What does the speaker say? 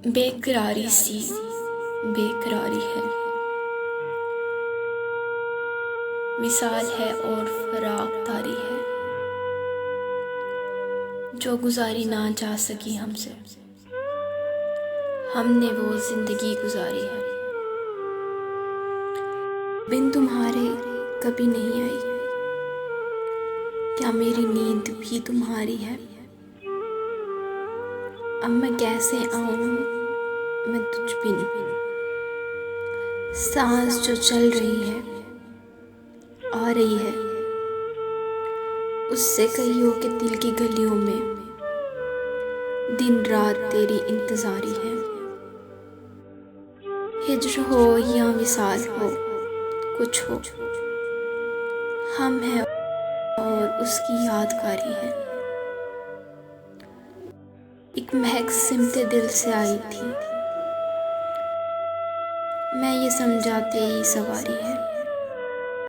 बेकरारी सी बेकरारी है, विसाल है और फरागदारी है, जो गुजारी ना जा सकी हमसे, हमने वो जिंदगी गुजारी है। बिन तुम्हारे कभी नहीं आई, क्या मेरी नींद भी तुम्हारी है? अब मैं कैसे आऊं मैं तुझ बिन, सांस जो चल रही है आ रही है, उससे कहियो कि दिल की गलियों में दिन रात तेरी इंतजारी है। हिज्र हो या विसाल हो, कुछ हो, हम हैं और उसकी यादगारी है। एक महक सिमते दिल से आई थी, मैं ये समझा तेरी सवारी है।